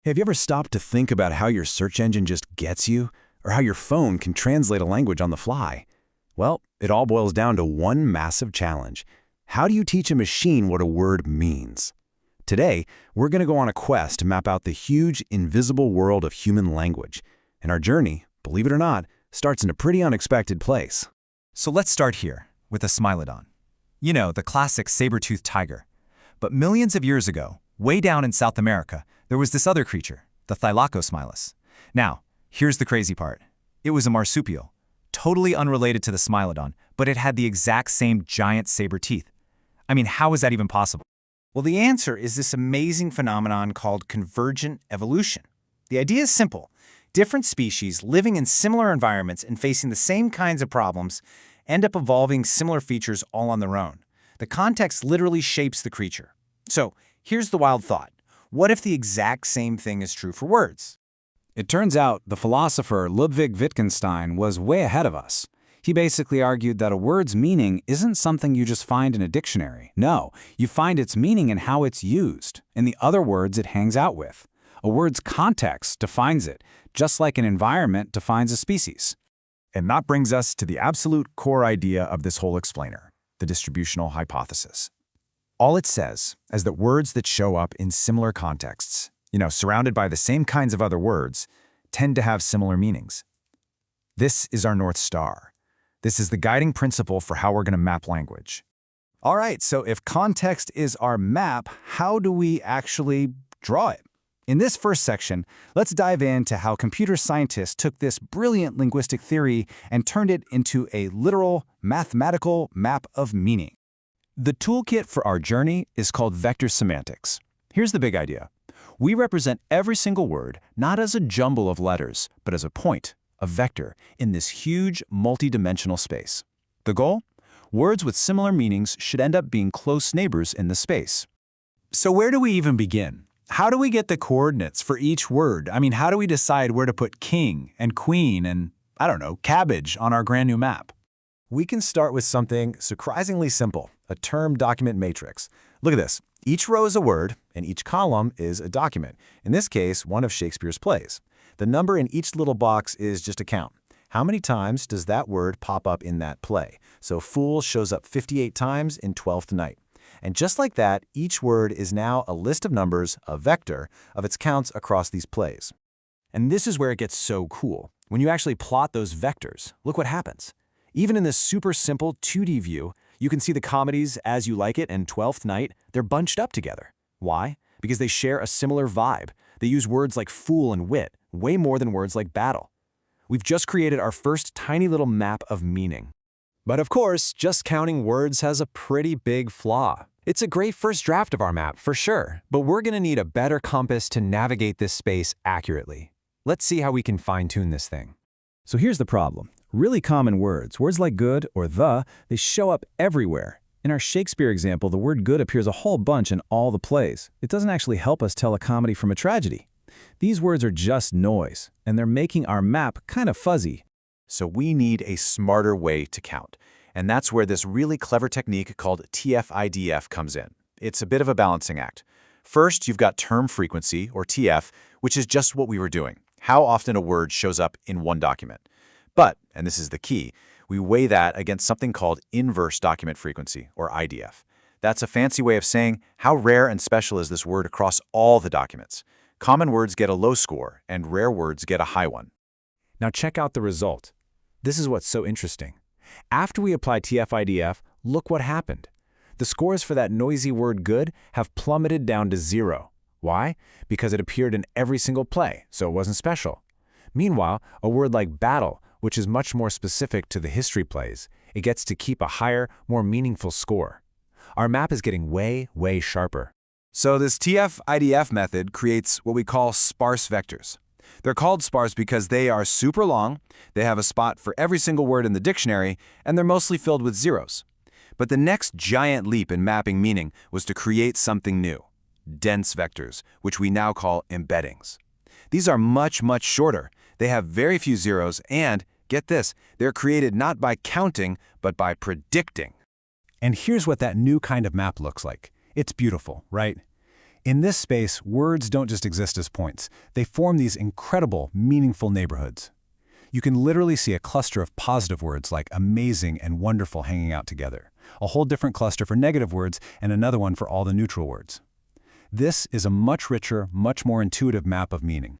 Have you ever stopped to think about how your search engine just gets you, or how your phone can translate a language on the fly? Well, it all boils down to one massive challenge. How do you teach a machine what a word means? Today, we're going to go on a quest to map out the huge, invisible world of human language. And our journey, believe it or not, starts in a pretty unexpected place. So let's start here, with a smilodon. You know, the classic saber-toothed tiger. But millions of years ago, way down in South America, there was this other creature, the Thylacosmilus. Now, here's the crazy part. It was a marsupial, totally unrelated to the smilodon, but it had the exact same giant saber teeth. I mean, how is that even possible? Well, the answer is this amazing phenomenon called convergent evolution. The idea is simple. Different species living in similar environments and facing the same kinds of problems end up evolving similar features all on their own. The context literally shapes the creature. So, here's the wild thought. What if the exact same thing is true for words? It turns out the philosopher Ludwig Wittgenstein was way ahead of us. He basically argued that a word's meaning isn't something you just find in a dictionary. No, you find its meaning in how it's used, in the other words it hangs out with. A word's context defines it, just like an environment defines a species. And that brings us to the absolute core idea of this whole explainer, the distributional hypothesis. All it says is that words that show up in similar contexts, surrounded by the same kinds of other words, tend to have similar meanings. This is our North Star. This is the guiding principle for how we're going to map language. All right, so if context is our map, how do we actually draw it? In this first section, let's dive into how computer scientists took this brilliant linguistic theory and turned it into a literal, mathematical map of meaning. The toolkit for our journey is called vector semantics. Here's the big idea. We represent every single word not as a jumble of letters, but as a point, a vector, in this huge multi-dimensional space. The goal? Words with similar meanings should end up being close neighbors in the space. So where do we even begin? How do we get the coordinates for each word? I mean, how do we decide where to put king and queen and, cabbage on our brand new map? We can start with something surprisingly simple, a term document matrix. Look at this. Each row is a word, and each column is a document. In this case, one of Shakespeare's plays. The number in each little box is just a count. How many times does that word pop up in that play? So fool shows up 58 times in Twelfth Night. And just like that, each word is now a list of numbers, a vector, of its counts across these plays. And this is where it gets so cool. When you actually plot those vectors, look what happens. Even in this super simple 2D view, you can see the comedies As You Like It and Twelfth Night, they're bunched up together. Why? Because they share a similar vibe. They use words like fool and wit, way more than words like battle. We've just created our first tiny little map of meaning. But of course, just counting words has a pretty big flaw. It's a great first draft of our map, for sure, but we're going to need a better compass to navigate this space accurately. Let's see how we can fine-tune this thing. So here's the problem. Really common words like good or the, they show up everywhere. In our Shakespeare example, the word good appears a whole bunch in all the plays. It doesn't actually help us tell a comedy from a tragedy. These words are just noise, and they're making our map kind of fuzzy. So we need a smarter way to count. And that's where this really clever technique called TF-IDF comes in. It's a bit of a balancing act. First, you've got term frequency, or TF, which is just what we were doing, how often a word shows up in one document. But, and this is the key, we weigh that against something called inverse document frequency, or IDF. That's a fancy way of saying how rare and special is this word across all the documents. Common words get a low score, and rare words get a high one. Now check out the result. This is what's so interesting. After we apply TF-IDF, look what happened. The scores for that noisy word good have plummeted down to 0. Why? Because it appeared in every single play, so it wasn't special. Meanwhile, a word like battle, which is much more specific to the history plays, it gets to keep a higher, more meaningful score. Our map is getting way, way sharper. So this TF-IDF method creates what we call sparse vectors. They're called sparse because they are super long, they have a spot for every single word in the dictionary, and they're mostly filled with zeros. But the next giant leap in mapping meaning was to create something new, dense vectors, which we now call embeddings. These are much, much shorter. They have very few zeros and, get this, they're created not by counting, but by predicting. And here's what that new kind of map looks like. It's beautiful, right? In this space, words don't just exist as points. They form these incredible, meaningful neighborhoods. You can literally see a cluster of positive words like amazing and wonderful hanging out together, a whole different cluster for negative words, and another one for all the neutral words. This is a much richer, much more intuitive map of meaning.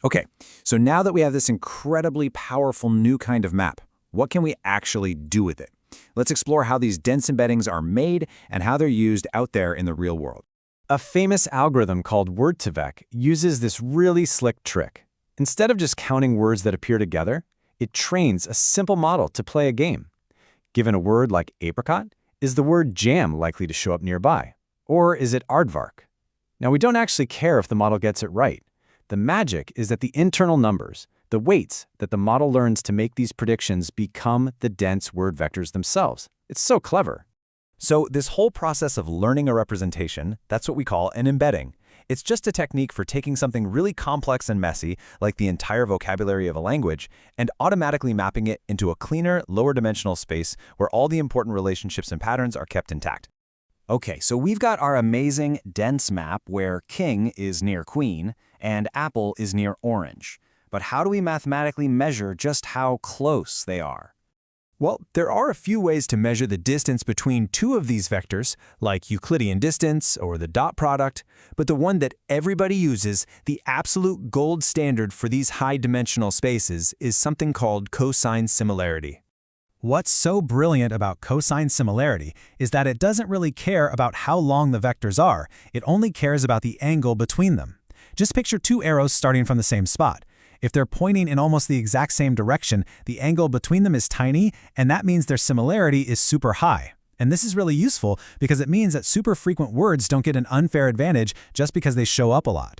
Okay, so now that we have this incredibly powerful new kind of map, what can we actually do with it? Let's explore how these dense embeddings are made and how they're used out there in the real world. A famous algorithm called word2vec uses this really slick trick. Instead of just counting words that appear together, it trains a simple model to play a game. Given a word like apricot, is the word jam likely to show up nearby? Or is it aardvark? Now, we don't actually care if the model gets it right. The magic is that the internal numbers, the weights that the model learns to make these predictions, become the dense word vectors themselves. It's so clever. So this whole process of learning a representation, that's what we call an embedding. It's just a technique for taking something really complex and messy, like the entire vocabulary of a language, and automatically mapping it into a cleaner, lower dimensional space where all the important relationships and patterns are kept intact. Okay, so we've got our amazing dense map where king is near queen and apple is near orange. But how do we mathematically measure just how close they are? Well, there are a few ways to measure the distance between two of these vectors, like Euclidean distance or the dot product, but the one that everybody uses, the absolute gold standard for these high-dimensional spaces, is something called cosine similarity. What's so brilliant about cosine similarity is that it doesn't really care about how long the vectors are, it only cares about the angle between them. Just picture two arrows starting from the same spot. If they're pointing in almost the exact same direction, the angle between them is tiny, and that means their similarity is super high. And this is really useful because it means that super frequent words don't get an unfair advantage just because they show up a lot.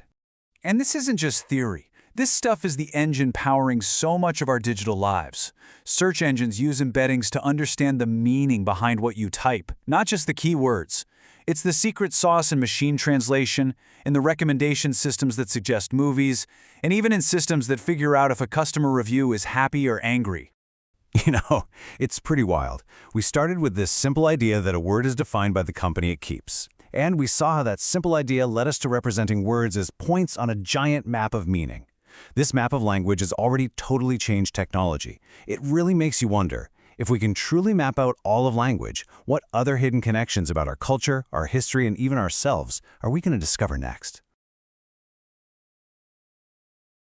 And this isn't just theory. This stuff is the engine powering so much of our digital lives. Search engines use embeddings to understand the meaning behind what you type, not just the keywords. It's the secret sauce in machine translation, in the recommendation systems that suggest movies, and even in systems that figure out if a customer review is happy or angry. You know, it's pretty wild. We started with this simple idea that a word is defined by the company it keeps. And we saw how that simple idea led us to representing words as points on a giant map of meaning. This map of language has already totally changed technology. It really makes you wonder, if we can truly map out all of language, what other hidden connections about our culture, our history, and even ourselves are we going to discover next?